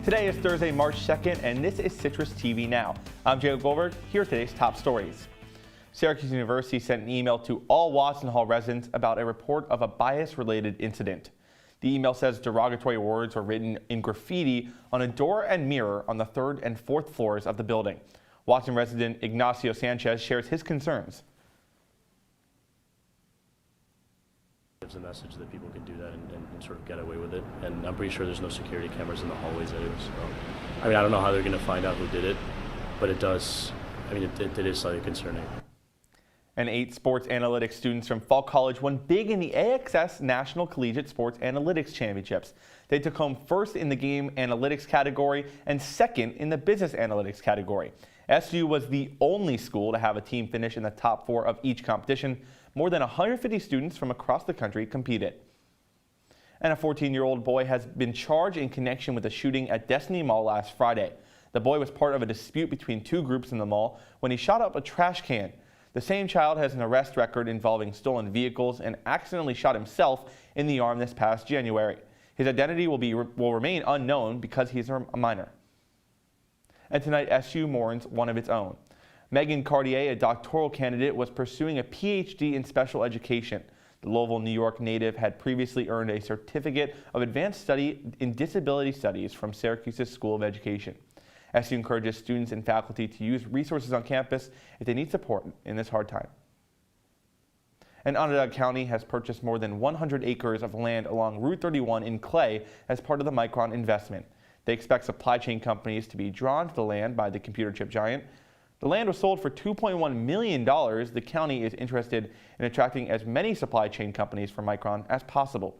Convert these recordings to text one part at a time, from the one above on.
Today is Thursday, March 2nd, and this is Citrus TV Now. I'm Goldberg. Here are today's top stories. Syracuse University sent an email to all Watson Hall residents about a report of a bias-related incident. The email says derogatory words were written in graffiti on a door and mirror on the 3rd and 4th floors of the building. Watson resident Ignacio Sanchez shares his concerns. Gives a message that people can do that and sort of get away with it, and I'm pretty sure there's no security cameras in the hallways either. So, I mean, I don't know how they're going to find out who did it, but it does. I mean, it is slightly concerning. And 8 sports analytics students from Fall College won big in the AXS National Collegiate Sports Analytics Championships. They took home first in the game analytics category and second in the business analytics category. SU was the only school to have a team finish in the top 4 of each competition. More than 150 students from across the country competed. And a 14-year-old boy has been charged in connection with a shooting at Destiny Mall last Friday. The boy was part of a dispute between 2 groups in the mall when he shot up a trash can. The same child has an arrest record involving stolen vehicles and accidentally shot himself in the arm this past January. His identity will remain unknown because he's a minor. And tonight, SU mourns one of its own. Megan Cartier, a doctoral candidate, was pursuing a PhD in special education. The Louisville, New York native had previously earned a certificate of advanced study in disability studies from Syracuse's School of Education. SU encourages students and faculty to use resources on campus if they need support in this hard time. And Onondaga County has purchased more than 100 acres of land along Route 31 in Clay as part of the Micron investment. They expect supply chain companies to be drawn to the land by the computer chip giant. The land was sold for $2.1 million. The county is interested in attracting as many supply chain companies for Micron as possible.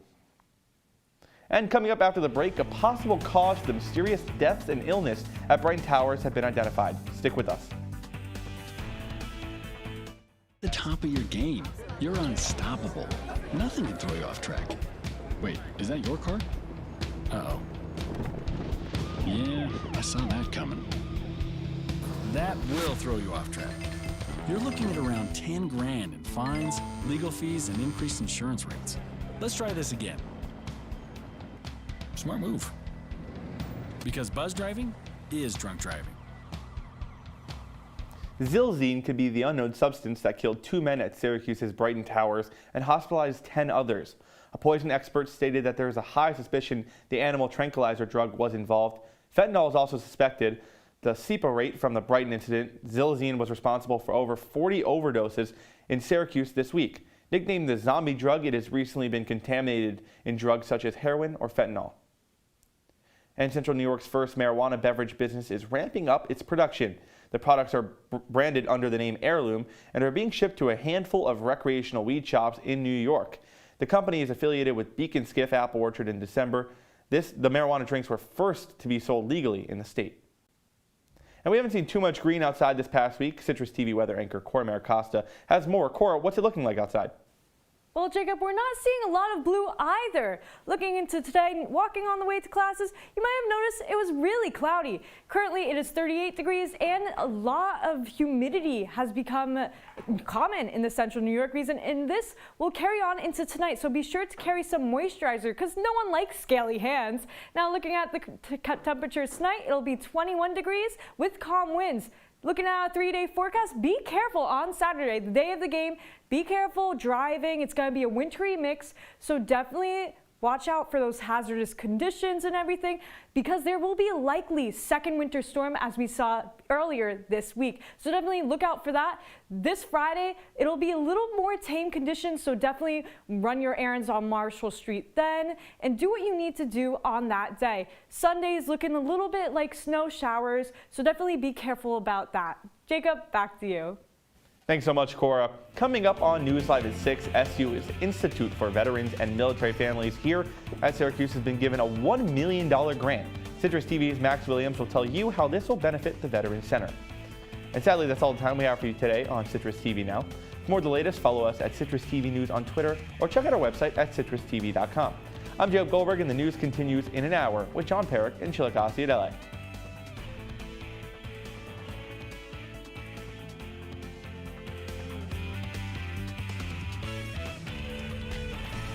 And coming up after the break, a possible cause for the mysterious deaths and illness at Brighton Towers have been identified. Stick with us. The top of your game. You're unstoppable. Nothing can throw you off track. Wait, is that your car? Uh-oh. Yeah, I saw that coming. That will throw you off track. You're looking at around 10 grand in fines, legal fees, and increased insurance rates. Let's try this again. Smart move. Because buzz driving is drunk driving. Zilzine could be the unknown substance that killed 2 men at Syracuse's Brighton Towers and hospitalized 10 others. A poison expert stated that there is a high suspicion the animal tranquilizer drug was involved. Fentanyl is also suspected. The CIPA rate from the Brighton incident, Zilzine was responsible for over 40 overdoses in Syracuse this week. Nicknamed the zombie drug, it has recently been contaminated in drugs such as heroin or fentanyl. And Central New York's first marijuana beverage business is ramping up its production. The products are branded under the name Heirloom and are being shipped to a handful of recreational weed shops in New York. The company is affiliated with Beacon Skiff Apple Orchard in December. The marijuana drinks were first to be sold legally in the state. And we haven't seen too much green outside this past week. Citrus TV weather anchor Cora Mayer-Costa has more. Cora, what's it looking like outside? Well, Jacob, we're not seeing a lot of blue either. Looking into today, walking on the way to classes, you might have noticed it was really cloudy. Currently, it is 38 degrees and a lot of humidity has become common in the central New York region, and this will carry on into tonight. So be sure to carry some moisturizer because no one likes scaly hands. Now, looking at the temperatures tonight, it'll be 21 degrees with calm winds. Looking at a 3-day forecast, be careful on Saturday, the day of the game. Be careful driving. It's going to be a wintry mix, so definitely watch out for those hazardous conditions and everything because there will be a likely second winter storm as we saw earlier this week. So definitely look out for that. This Friday, it'll be a little more tame conditions, so definitely run your errands on Marshall Street then and do what you need to do on that day. Sunday is looking a little bit like snow showers, so definitely be careful about that. Jacob, back to you. Thanks so much, Cora. Coming up on News Live at 6, SU's Institute for Veterans and Military Families here at Syracuse has been given a $1 million grant. Citrus TV's Max Williams will tell you how this will benefit the Veterans Center. And sadly, that's all the time we have for you today on Citrus TV Now. For more of the latest, follow us at Citrus TV News on Twitter or check out our website at citrustv.com. I'm Goldberg, and the news continues in an hour with John Perrick in Chillicothe at LA.